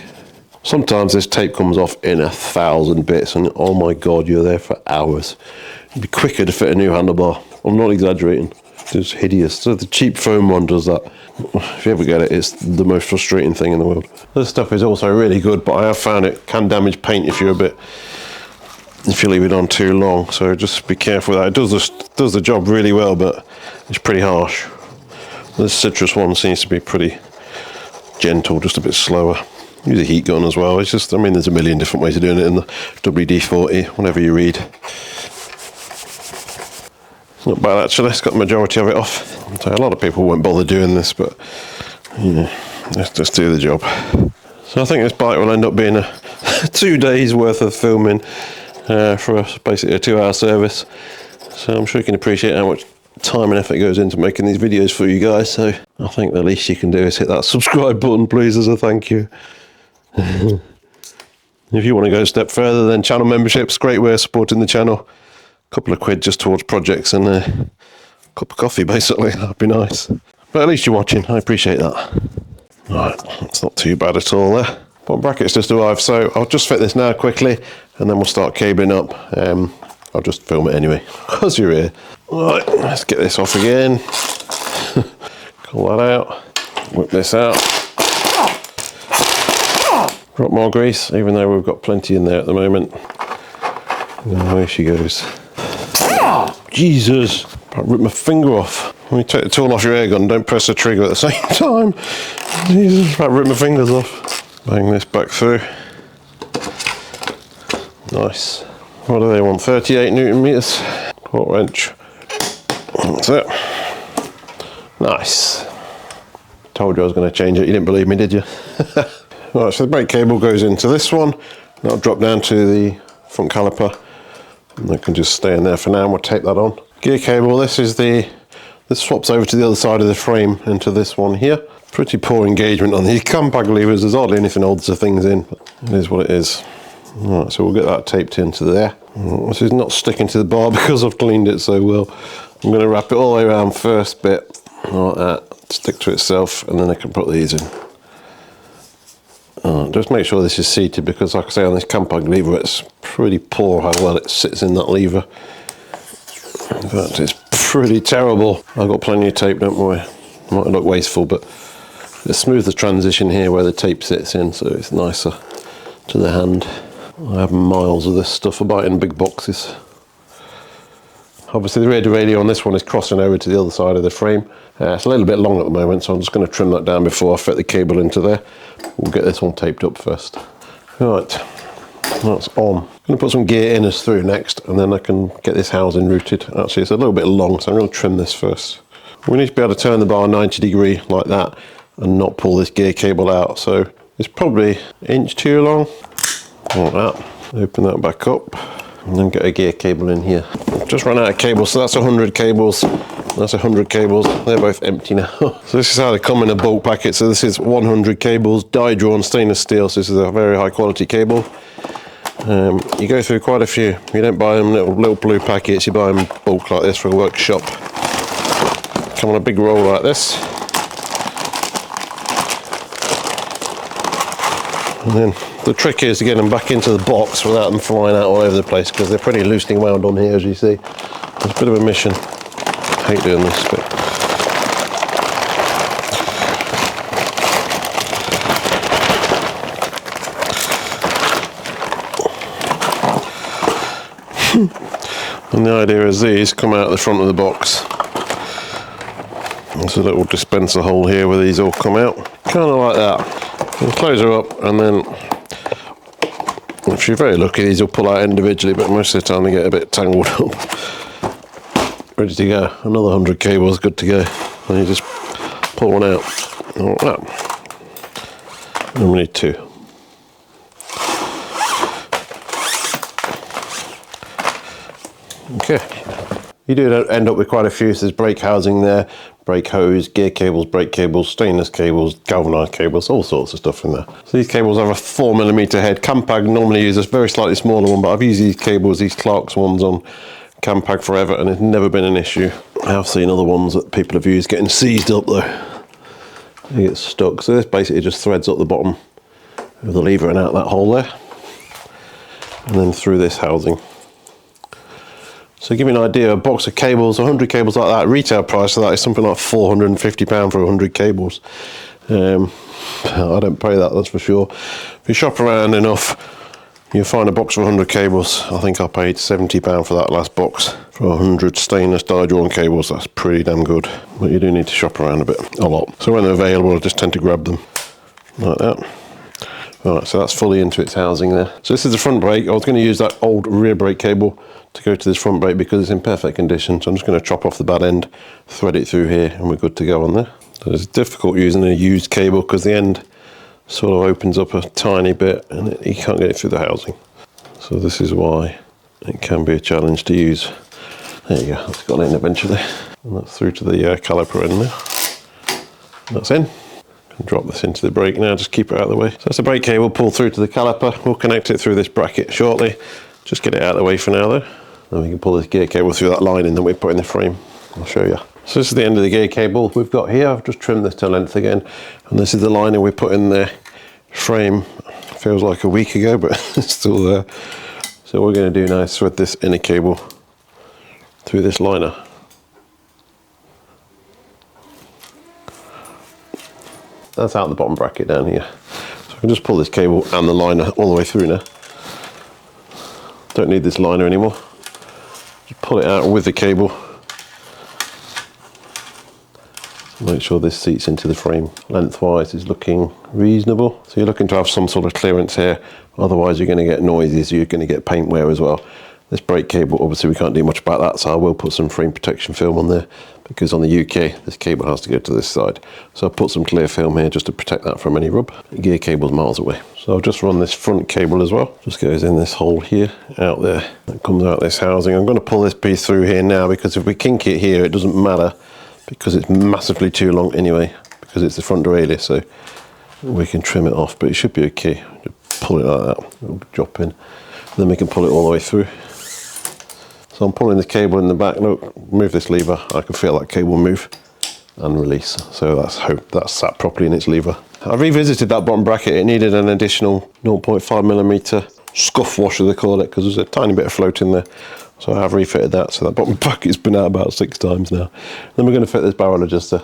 Sometimes this tape comes off in 1,000 bits, and oh my god, you're there for hours. It'd be quicker to fit a new handlebar. I'm not exaggerating. It's hideous. So the cheap foam one does that. If you ever get it, it's the most frustrating thing in the world. This stuff is also really good, but I have found it can damage paint if you leave it on too long. So just be careful with that. It does the job really well, but it's pretty harsh. This citrus one seems to be pretty gentle, just a bit slower. Use a heat gun as well. It's just, I mean, there's a million different ways of doing it in the WD-40, whatever you read. Not bad actually, it's got the majority of it off. So a lot of people won't bother doing this, but you know, let's just do the job. So I think this bike will end up being a 2 days worth of filming for basically a 2-hour service. So I'm sure you can appreciate how much time and effort goes into making these videos for you guys. So I think the least you can do is hit that subscribe button, please, as a thank you. If you want to go a step further, then channel membership's a great way of supporting the channel. A couple of quid just towards projects and a cup of coffee, basically. That'd be nice. But at least you're watching. I appreciate that. Right, it's not too bad at all there. Bottom bracket's just arrived, so I'll just fit this now quickly, and then we'll start cabling up. I'll just film it anyway, because you're here. Right, let's get this off again. Pull that out. Whip this out. Drop more grease, even though we've got plenty in there at the moment. And away she goes. Jesus! I ripped my finger off. When you take the tool off your air gun, don't press the trigger at the same time. Jesus, I ripped my fingers off. Bang this back through. Nice. What do they want? 38 Newton meters. Quarter wrench. That's it. Nice. Told you I was going to change it. You didn't believe me, did you? Right, so the brake cable goes into this one. That'll drop down to the front caliper. And that can just stay in there for now, and we'll tape that on. Gear cable, this swaps over to the other side of the frame into this one here. Pretty poor engagement on these compact levers. There's hardly anything holds the things in, but it is what it is. Right, so we'll get that taped into there. This is not sticking to the bar because I've cleaned it so well. I'm going to wrap it all the way around first bit, like that, stick to itself, and then I can put these in. Just make sure this is seated, because like I say, on this compact lever it's pretty poor how well it sits in that lever. In fact, it's pretty terrible. I've got plenty of tape, don't worry. Might look wasteful, but it smooths the transition here where the tape sits in, so it's nicer to the hand. I have miles of this stuff about in big boxes. Obviously the rear derailleur on this one is crossing over to the other side of the frame. It's a little bit long at the moment, so I'm just going to trim that down before I fit the cable into there. We'll get this one taped up first. Right, that's on. I'm going to put some gear inners through next, and then I can get this housing routed. Actually, it's a little bit long, so I'm going to trim this first. We need to be able to turn the bar 90 degree like that and not pull this gear cable out. So it's probably 1 inch too long. Like that. Open that back up. And then get a gear cable in here. Just run out of cables, so that's 100 cables. That's 100 cables. They're both empty now. So this is how they come in a bulk packet. So this is 100 cables, die-drawn stainless steel. So this is a very high quality cable. You go through quite a few. You don't buy them little blue packets. You buy them bulk like this for a workshop. Come on a big roll like this. And then the trick is to get them back into the box without them flying out all over the place, because they're pretty loosely wound on here, as you see. It's a bit of a mission. I hate doing this bit. And the idea is these come out the front of the box. There's a little dispenser hole here where these all come out. Kind of like that. You close her up, and then if you're very lucky, these will pull out individually, but most of the time they get a bit tangled up. Ready to go. Another 100 cables, good to go. And you just pull one out. Like that. And we need 2. Okay. You do end up with quite a few. So there's brake housing there, brake hose, gear cables, brake cables, stainless cables, galvanized cables, all sorts of stuff in there. So these cables have a 4mm head. Campag normally uses a very slightly smaller one, but I've used these cables, these Clark's ones on Campag forever, and it's never been an issue. I have seen other ones that people have used getting seized up though. They get stuck. So this basically just threads up the bottom with the lever and out that hole there, and then through this housing. So give you an idea, a box of cables, 100 cables like that, retail price of that is something like £450 for 100 cables. I don't pay that, that's for sure. If you shop around enough, you'll find a box of 100 cables. I think I paid £70 for that last box for 100 stainless die-drawn cables. That's pretty damn good, but you do need to shop around a lot. So when they're available, I just tend to grab them like that. Alright, so that's fully into its housing there. So this is the front brake. I was going to use that old rear brake cable to go to this front brake because it's in perfect condition. So I'm just going to chop off the bad end, thread it through here, and we're good to go on there. So it's difficult using a used cable because the end sort of opens up a tiny bit and you can't get it through the housing. So this is why it can be a challenge to use. There you go, that's got in eventually. And that's through to the caliper end there. That's in. Drop this into the brake now, just keep it out of the way. So that's the brake cable pulled through to the caliper. We'll connect it through this bracket shortly. Just get it out of the way for now though. Then we can pull this gear cable through that lining that we put in the frame. I'll show you. So this is the end of the gear cable we've got here. I've just trimmed this to length again. And this is the lining we put in the frame. Feels like a week ago, but it's still there. So what we're going to do now is thread this inner cable through this liner. That's out the bottom bracket down here. So I can just pull this cable and the liner all the way through now. Don't need this liner anymore. Just pull it out with the cable. Make sure this seats into the frame. Lengthwise is looking reasonable. So you're looking to have some sort of clearance here, otherwise you're going to get noisy, so you're going to get paint wear as well. This brake cable, obviously we can't do much about that, so I will put some frame protection film on there, because on the UK this cable has to go to this side. So I'll put some clear film here just to protect that from any rub. The gear cable's miles away. So I'll just run this front cable as well. Just goes in this hole here, out there. It comes out this housing. I'm going to pull this piece through here now, because if we kink it here, it doesn't matter, because it's massively too long anyway, because it's the front derailleur, so we can trim it off, but it should be okay. Just pull it like that, it'll drop in. Then we can pull it all the way through. So I'm pulling the cable in the back. Look, move this lever. I can feel that cable move and release. So that's sat properly in its lever. I revisited that bottom bracket. It needed an additional 0.5mm scuff washer, they call it, because there's a tiny bit of float in there. So I have refitted that. So that bottom bracket's been out about 6 times now. Then we're going to fit this barrel adjuster.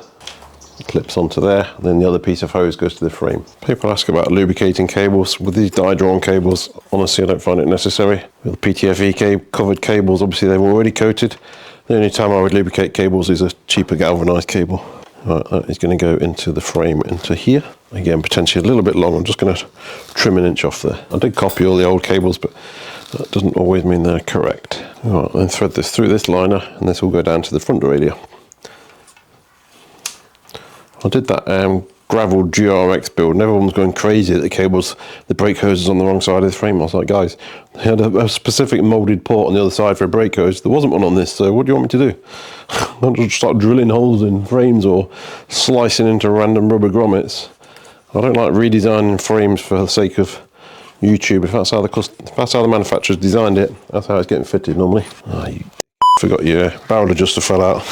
It clips onto there, and then the other piece of hose goes to the frame. People ask about lubricating cables. With these die-drawn cables, honestly I don't find it necessary. With the PTFE covered cables, obviously they're already coated. The only time I would lubricate cables is a cheaper galvanized cable. Right, that is going to go into the frame, into here. Again, potentially a little bit long. I'm just going to trim an inch off there. I did copy all the old cables, but that doesn't always mean they're correct. Right, then thread this through this liner, and this will go down to the front derailleur. I did that gravel GRX build, and everyone was going crazy that the cables, the brake hose is on the wrong side of the frame. I was like, guys, they had a specific moulded port on the other side for a brake hose. There wasn't one on this, so what do you want me to do? Not just start drilling holes in frames or slicing into random rubber grommets. I don't like redesigning frames for the sake of YouTube. If that's how the manufacturer's designed it, that's how it's getting fitted normally. Oh, you forgot your barrel adjuster fell out.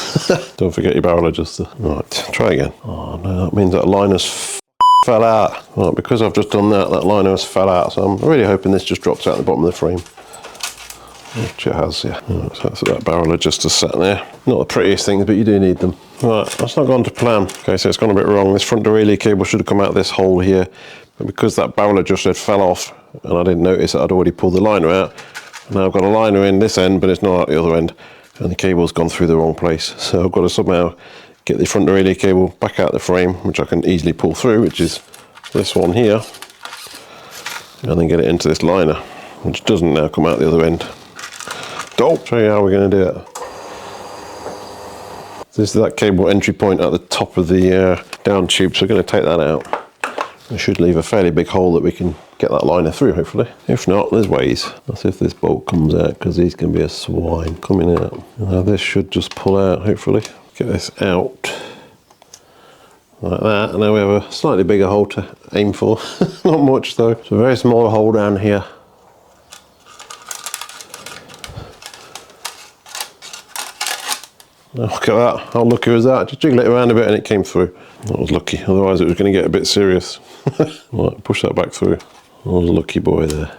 Don't forget your barrel adjuster. Right, try again. Oh no, that means that liner's fell out. Right, because I've just done that, that liner has fell out. So I'm really hoping this just drops out the bottom of the frame. Which it has, yeah. Right, so that's that barrel adjuster sat there. Not the prettiest things, but you do need them. Right, that's not gone to plan. Okay, so it's gone a bit wrong. This front derailleur cable should have come out this hole here. But because that barrel adjuster fell off, and I didn't notice that I'd already pulled the liner out, now I've got a liner in this end, but it's not at the other end. And the cable's gone through the wrong place. So I've got to somehow get the front derailleur cable back out the frame, which I can easily pull through, which is this one here, and then get it into this liner, which doesn't now come out the other end. I'll show you how we're going to do it. This is that cable entry point at the top of the down tube, so we're going to take that out. We should leave a fairly big hole that we can get that liner through, hopefully. If not, there's ways. Let's see if this bolt comes out, because he's going to be a swine coming out. Now this should just pull out, hopefully. Get this out. Like that, and now we have a slightly bigger hole to aim for. Not much though. It's a very small hole down here. Look at that, how lucky was that? Just jiggle it around a bit and it came through. That was lucky, otherwise it was going to get a bit serious. Right, push that back through. I was a lucky boy there.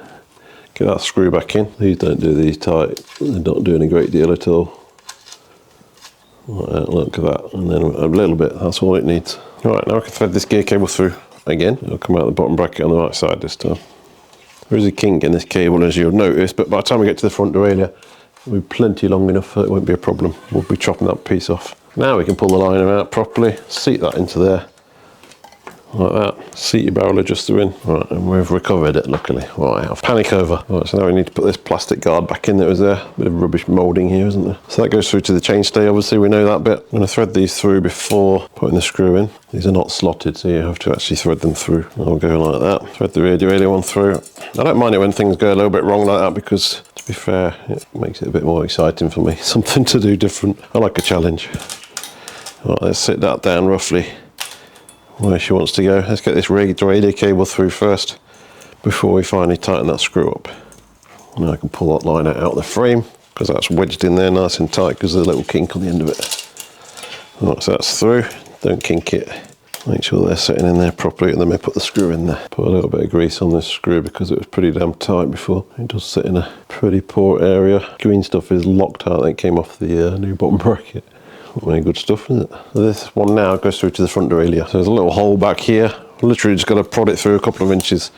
Get that screw back in. These don't do these tight. They're not doing a great deal at all. Like that, look at that, and then a little bit, that's all it needs. Right, now I can thread this gear cable through again. It'll come out the bottom bracket on the right side this time. There is a kink in this cable, as you'll notice, but by the time we get to the front derailleur, it'll be plenty long enough that it won't be a problem. We'll be chopping that piece off. Now we can pull the liner out properly, seat that into there, like that. Seat your barrel adjuster in. Right, and we've recovered it, luckily. Right, I'll panic over. Right, so now we need to put this plastic guard back in that was there. Bit of rubbish moulding here, isn't there? So that goes through to the chainstay, obviously, we know that bit. I'm going to thread these through before putting the screw in. These are not slotted, so you have to actually thread them through. I'll go like that. Thread the rear derailleur one through. I don't mind it when things go a little bit wrong like that, because, to be fair, it makes it a bit more exciting for me. Something to do different. I like a challenge. Right, let's sit that down roughly where she wants to go. Let's get this derailleur cable through first before we finally tighten that screw up. Now I can pull that liner out of the frame, because that's wedged in there nice and tight because there's a little kink on the end of it. Right, so that's through. Don't kink it. Make sure they're sitting in there properly, and then we put the screw in there. Put a little bit of grease on this screw because it was pretty damn tight before. It does sit in a pretty poor area. Green stuff is locked out. It came off the new bottom bracket. Not very good stuff, is it? So this one now goes through to the front derailleur. So there's a little hole back here. Literally just got to prod it through a couple of inches,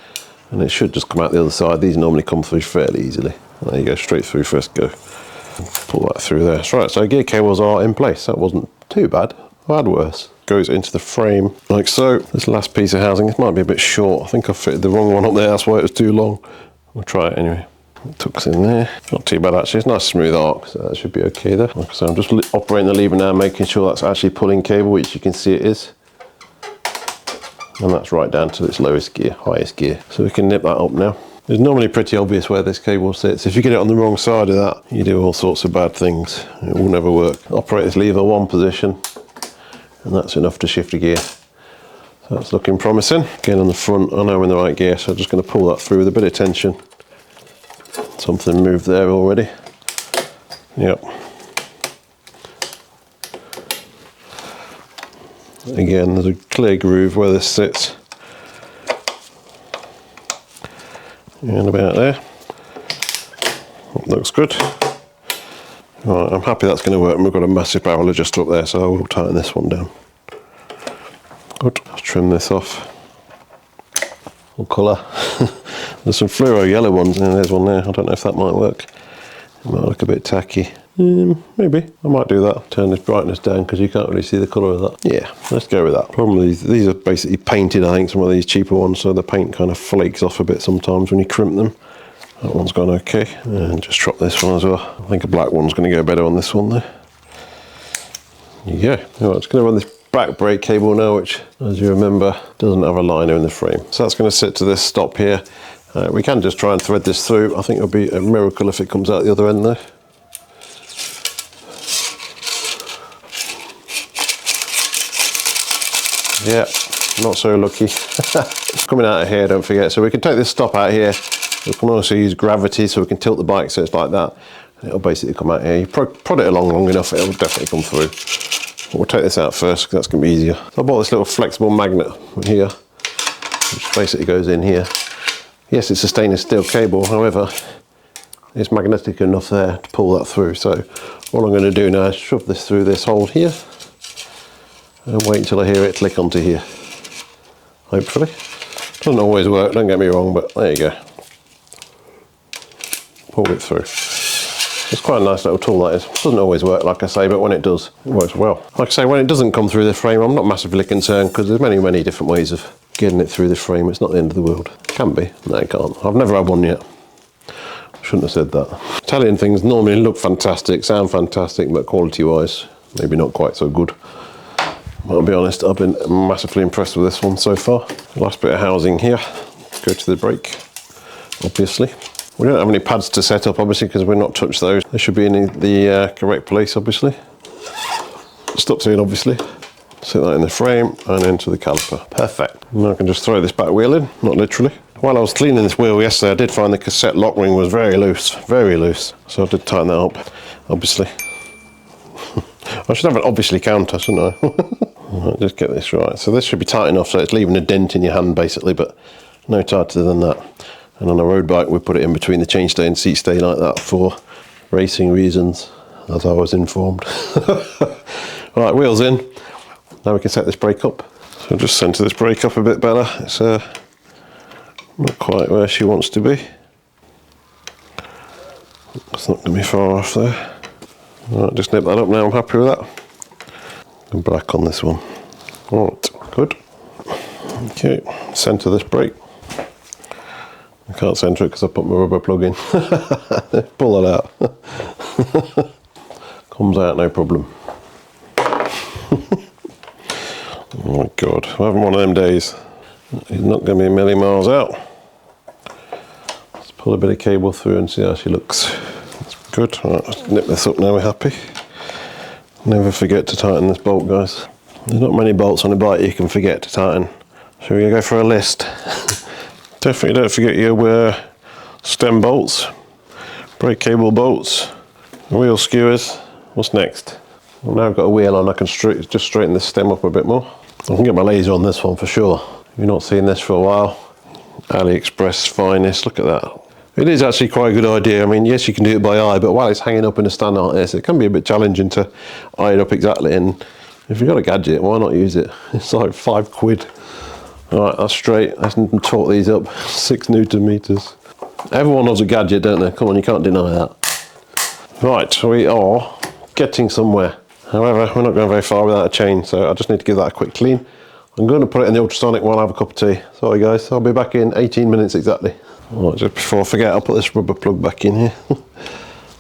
and it should just come out the other side. These normally come through fairly easily. There you go, straight through, first go. Pull that through there. That's right, so gear cables are in place. That wasn't too bad. I had worse. Goes into the frame like so. This last piece of housing, this might be a bit short. I think I fitted the wrong one up there, that's why it was too long. We'll try it anyway. It tucks in there. Not too bad actually, it's a nice smooth arc, so that should be okay there. Like I say, I'm just operating the lever now, making sure that's actually pulling cable, which you can see it is. And that's right down to its lowest gear, highest gear. So we can nip that up now. It's normally pretty obvious where this cable sits. If you get it on the wrong side of that, you do all sorts of bad things. It will never work. Operate this lever one position, and that's enough to shift a gear. So that's looking promising. Again on the front, I know I'm in the right gear, so I'm just going to pull that through with a bit of tension. Something moved there already. Yep. Again, there's a clear groove where this sits. And about there. Looks good. Right, I'm happy that's going to work, and we've got a massive barrel adjuster up there, so I will tighten this one down. Good. Let's trim this off. What colour? There's some fluoro yellow ones, and there's one there. I don't know if that might work. It might look a bit tacky. Maybe. I might do that. Turn this brightness down because you can't really see the colour of that. Yeah, let's go with that. Probably these are basically painted, I think, some of these cheaper ones, so the paint kind of flakes off a bit sometimes when you crimp them. That one's gone okay. And just drop this one as well. I think a black one's going to go better on this one there. Yeah. Alright, it's going to run this back brake cable now, which, as you remember, doesn't have a liner in the frame. So that's going to sit to this stop here. We can just try and thread this through. I think it'll be a miracle if it comes out the other end there. Yeah, not so lucky. Coming out of here, don't forget. So we can take this stop out here. We can also use gravity, so we can tilt the bike so it's like that. And it'll basically come out here. You prod it along long enough, it'll definitely come through. But we'll take this out first, because that's going to be easier. So I bought this little flexible magnet here, which basically goes in here. Yes, it's a stainless steel cable, however, it's magnetic enough there to pull that through. So what I'm going to do now is shove this through this hole here and wait until I hear it click onto here. Hopefully. Doesn't always work, don't get me wrong, but there you go. Pulled it through. It's quite a nice little tool, that is. Doesn't always work, like I say, but when it does, it works well. Like I say, when it doesn't come through the frame, I'm not massively concerned, because there's many, many different ways of getting it through the frame. It's not the end of the world. It can be. No, it can't. I've never had one yet. Shouldn't have said that. Italian things normally look fantastic, sound fantastic, but quality-wise, maybe not quite so good. But I'll be honest, I've been massively impressed with this one so far. Last bit of housing here go to the brake, obviously. We don't have any pads to set up, obviously, because we've not touched those. They should be in the correct place, obviously. Stop doing, obviously. Set that in the frame and into the caliper. Perfect. Now I can just throw this back wheel in, not literally. While I was cleaning this wheel yesterday, I did find the cassette lock ring was very loose, so I did tighten that up, obviously. I should have an obviously counter, shouldn't I? Right, just get this right. So this should be tight enough so it's leaving a dent in your hand, basically, but no tighter than that. And on a road bike, we put it in between the chainstay and seat stay like that for racing reasons, as I was informed. Right, wheels in. Now we can set this brake up. So I'll just centre this brake up a bit better. It's not quite where she wants to be. It's not going to be far off there. Right, just nip that up now, I'm happy with that. And black on this one. Right, good. Okay, centre this brake. I can't centre it because I put my rubber plug in. Pull that out. Comes out no problem. Oh my god, we're having one of them days. He's not going to be a million miles out. Let's pull a bit of cable through and see how she looks. That's good. Right, let's nip this up now, we're happy. Never forget to tighten this bolt, guys. There's not many bolts on a bike you can forget to tighten. So we're going to go for a list. Definitely don't forget your stem bolts, brake cable bolts, wheel skewers. What's next? Well, now I've got a wheel on, I can just straighten this stem up a bit more. I can get my laser on this one for sure. If you've not seen this for a while, AliExpress finest, look at that. It is actually quite a good idea. I mean, yes, you can do it by eye, but while it's hanging up in a stand like this, it can be a bit challenging to eye it up exactly. And if you've got a gadget, why not use it? It's like £5. Right, that's straight. Let's torque these up. 6 Newton meters. Everyone knows a gadget, don't they? Come on, you can't deny that. Right, we are getting somewhere. However, we're not going very far without a chain, so I just need to give that a quick clean. I'm going to put it in the ultrasonic while I have a cup of tea. Sorry guys, I'll be back in 18 minutes exactly. Right, just before I forget, I'll put this rubber plug back in here.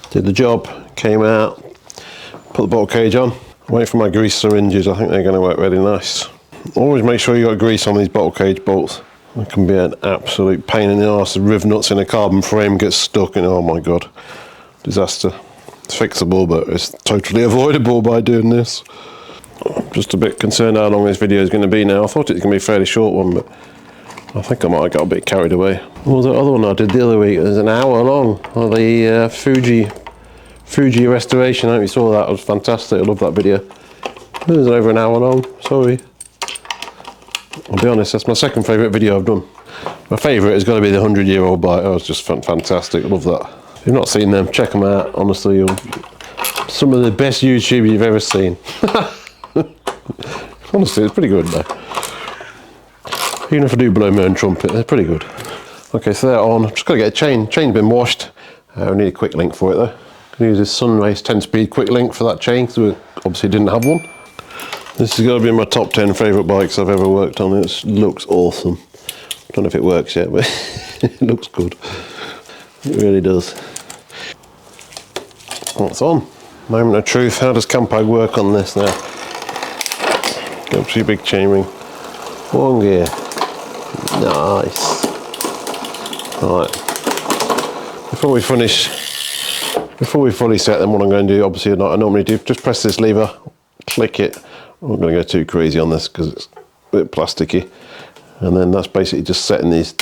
Did the job, came out, put the bottle cage on. Wait for my grease syringes, I think they're going to work really nice. Always make sure you got grease on these bottle cage bolts. It can be an absolute pain in the arse. The riv nuts in a carbon frame get stuck and oh my god, disaster. It's fixable, but it's totally avoidable by doing this. I'm just a bit concerned how long this video is going to be now. I thought it was going to be a fairly short one, but I think I might have got a bit carried away. What was the other one I did the other week? It was an hour long. Oh, the Fuji restoration. I hope you saw that. It was fantastic. I love that video. It was over an hour long. Sorry. I'll be honest, that's my second favourite video I've done. My favourite has got to be the 100-year-old bike. That was just fantastic. I love that. If you've not seen them, check them out. Honestly, some of the best YouTube you've ever seen. Honestly, it's pretty good though. Even if I do blow my own trumpet, they're pretty good. Okay, so they're on. I've just got to get a chain. Chain's been washed. I need a quick link for it though. I'm going to use this Sunrace 10-speed quick link for that chain because we obviously didn't have one. This has got to be in my top 10 favourite bikes I've ever worked on. It looks awesome. Don't know if it works yet, but it looks good. It really does. What's on? Moment of truth. How does Campag work on this now? Go up to your big chainring. One gear. Nice. Right. Before we fully set them, what I'm going to do, obviously I normally do, just press this lever, click it. I'm not going to go too crazy on this because it's a bit plasticky. And then that's basically just setting these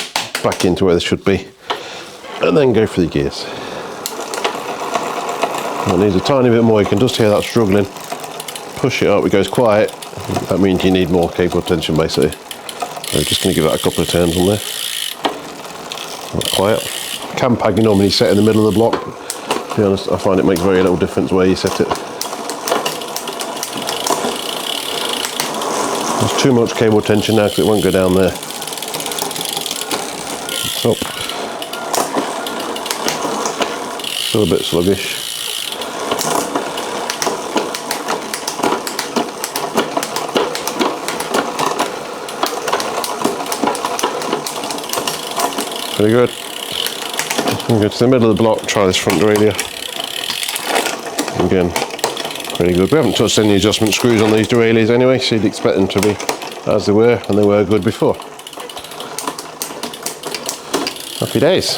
back into where they should be. And then go for the gears. It needs a tiny bit more, you can just hear that struggling. Push it up, it goes quiet. That means you need more cable tension basically. So just going to give that a couple of turns on there. Not quiet. Campag you normally set in the middle of the block. To be honest, I find it makes very little difference where you set it. There's too much cable tension now because it won't go down there. It's up. Still a bit sluggish. Pretty good. I'm going to the middle of the block, try this front derailleur. Again, pretty good. We haven't touched any adjustment screws on these derailleurs anyway, so you'd expect them to be as they were, and they were good before. Happy days.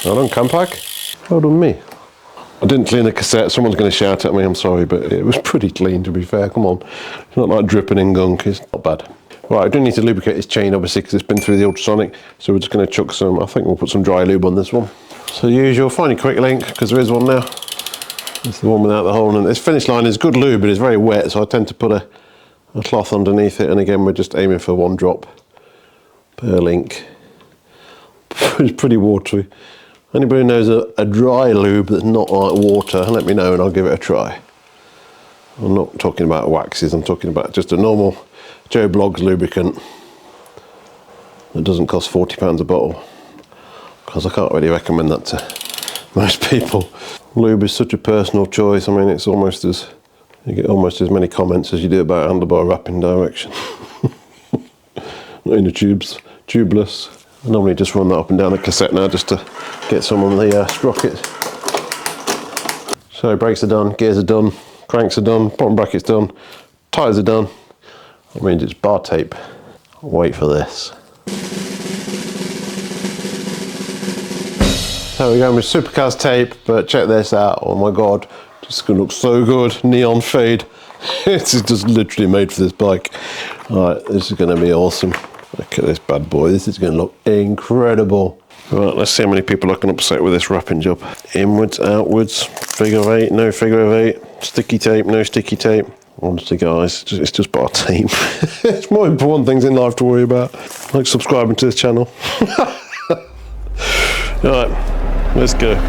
Well done, Campac. Well done me. I didn't clean the cassette. Someone's going to shout at me, I'm sorry, but it was pretty clean, to be fair. Come on. It's not like dripping in gunk. It's not bad. Right, I do need to lubricate this chain, obviously, because it's been through the ultrasonic. So we're just going to chuck some, I think we'll put some dry lube on this one. So usual, find your quick link, because there is one now. It's the one without the hole in it. This finish line is good lube, but it's very wet, so I tend to put a cloth underneath it. And again, we're just aiming for 1 drop per link. It's pretty watery. Anybody who knows a dry lube that's not like water, let me know and I'll give it a try. I'm not talking about waxes, I'm talking about just a normal Joe Bloggs lubricant that doesn't cost £40 a bottle, because I can't really recommend that to most people. Lube is such a personal choice. I mean, it's almost as, you get almost as many comments as you do about handlebar wrapping direction. Not in the tubes, tubeless. I normally just run that up and down the cassette now just to get some on the sprockets. So brakes are done, gears are done, cranks are done, bottom brackets done, tyres are done. That means it's bar tape. I'll wait for this. So we're going with Supercars tape, but check this out. Oh my god, this is going to look so good. Neon fade. This is just literally made for this bike. Alright, this is going to be awesome. Look at this bad boy, this is going to look incredible. Right, let's see how many people are looking upset with this wrapping job. Inwards, outwards, figure of 8, no figure of 8, sticky tape, no sticky tape. Honestly guys, it's just bar tape. It's more important things in life to worry about. Like subscribing to this channel. Alright, let's go.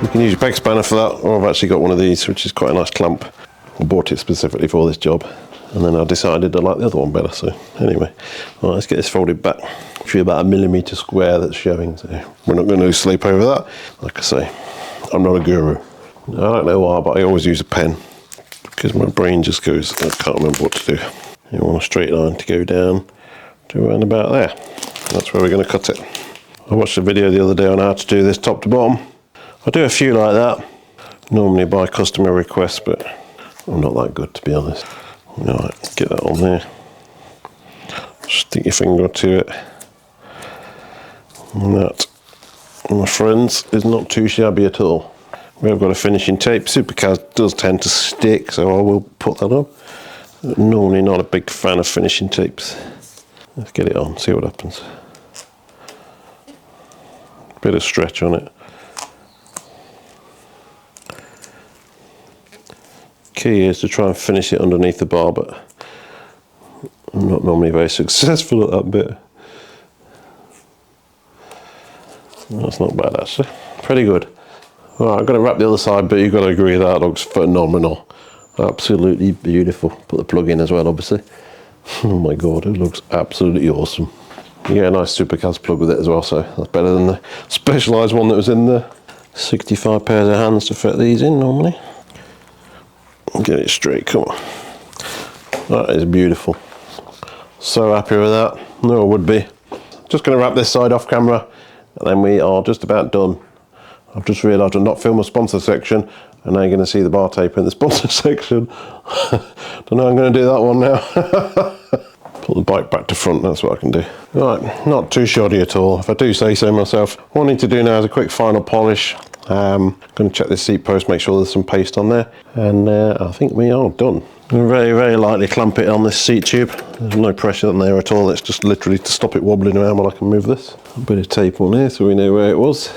You can use your peg spanner for that, or I've actually got one of these, which is quite a nice clamp. I bought it specifically for this job, and then I decided I like the other one better, so anyway. Right, let's get this folded back. Should be about 1mm square that's showing, so we're not going to lose sleep over that. Like I say, I'm not a guru. I don't know why, but I always use a pen, because my brain just goes, I can't remember what to do. You want a straight line to go down to around about there. That's where we're going to cut it. I watched a video the other day on how to do this top to bottom. I do a few like that, normally by customer request, but I'm not that good, to be honest. Alright, get that on there. Stick your finger to it. And that, my friends, is not too shabby at all. We have got a finishing tape. Supercars does tend to stick, so I will put that on. Normally not a big fan of finishing tapes. Let's get it on, see what happens. Bit of stretch on it. Key is to try and finish it underneath the bar, but I'm not normally very successful at that bit. That's not bad actually, pretty good. Alright, I've got to wrap the other side, but you've got to agree that looks phenomenal. Absolutely beautiful. Put the plug in as well, obviously. Oh my god, it looks absolutely awesome. You get a nice Supercars plug with it as well, so that's better than the Specialized one that was in there. 65 pairs of hands to fit these in normally. Get it straight, come on. That is beautiful. So happy with that. No, I would be. Just going to wrap this side off camera, and then we are just about done. I've just realised I've not filmed the sponsor section, and now you're going to see the bar tape in the sponsor section. Don't know how I'm going to do that one now. Put the bike back to front, that's what I can do. Right, not too shoddy at all, if I do say so myself. What I need to do now is a quick final polish. I'm going to check this seat post, make sure there's some paste on there, and I think we are done. Very, very lightly clamp it on this seat tube. There's no pressure on there at all. It's just literally to stop it wobbling around while I can move this. A bit of tape on here so we know where it was.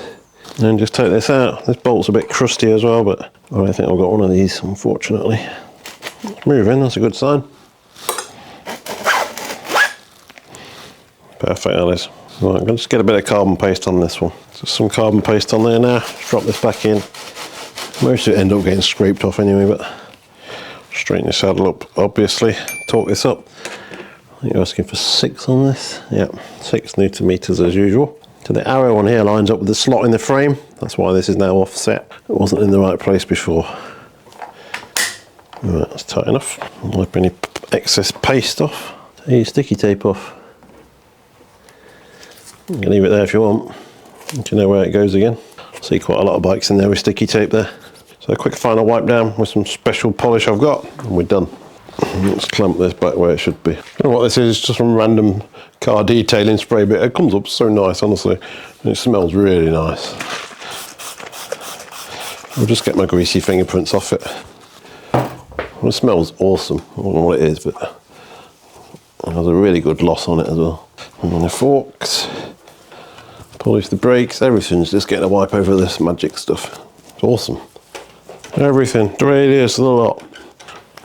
And just take this out. This bolt's a bit crusty as well, but I don't think I've got one of these, unfortunately. It's moving, that's a good sign. Perfect, Alice. Right, I'm going to just get a bit of carbon paste on this one. Just some carbon paste on there now. Drop this back in. Most of it end up getting scraped off anyway, but straighten your saddle up, obviously. Torque this up. I think you're asking for 6 on this. Yeah, 6 Newton meters as usual. So the arrow on here lines up with the slot in the frame. That's why this is now offset. It wasn't in the right place before. Right, that's tight enough. Wipe any excess paste off. Take your sticky tape off. You can leave it there if you want. Do you know where it goes again? I see quite a lot of bikes in there with sticky tape there. So a quick final wipe down with some special polish I've got, and we're done. Let's clamp this back where it should be. I don't know what this is, just some random car detailing spray, but it comes up so nice, honestly. And it smells really nice. I'll just get my greasy fingerprints off it. Well, it smells awesome. I don't know what it is, but it has a really good gloss on it as well. And then the forks, polish the brakes, everything's just getting a wipe over this magic stuff. It's awesome. Everything, the radius, the lot.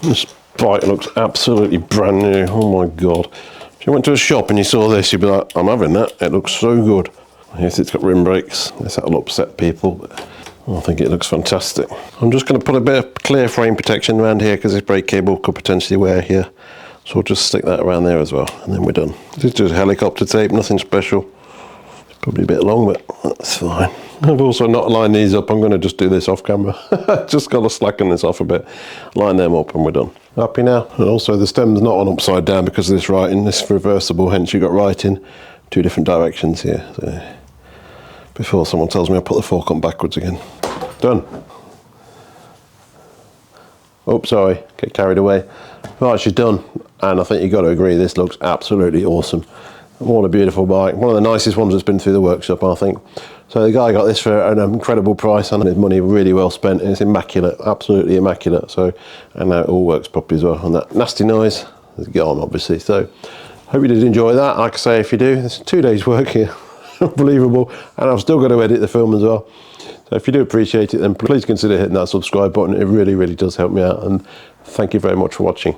This bike looks absolutely brand new. Oh my god. If you went to a shop and you saw this, you'd be like, I'm having that. It looks so good. Yes, it's got rim brakes. Yes, that'll upset people, but I think it looks fantastic. I'm just going to put a bit of clear frame protection around here because this brake cable could potentially wear here. So I'll just stick that around there as well, and then we're done. This is just helicopter tape, nothing special. It's probably a bit long, but that's fine. I've also not lined these up. I'm going to just do this off camera. Just got to slacken this off a bit. Line them up and we're done. Happy now? And also the stem's not on upside down because of this writing. This is reversible, hence you've got writing 2 different directions here. So before someone tells me I put the fork on backwards again. Done. Oh, sorry, get carried away. Right, she's done. And I think you've got to agree, this looks absolutely awesome. What a beautiful bike. One of the nicest ones that's been through the workshop, I think. So the guy got this for an incredible price and his money really well spent, and it's immaculate, absolutely immaculate. So, and now it all works properly as well. And that nasty noise is gone, obviously. So, hope you did enjoy that. Like I say, if you do, there's 2 days work here. Unbelievable. And I've still got to edit the film as well. So if you do appreciate it, then please consider hitting that subscribe button. It really, really does help me out. And thank you very much for watching.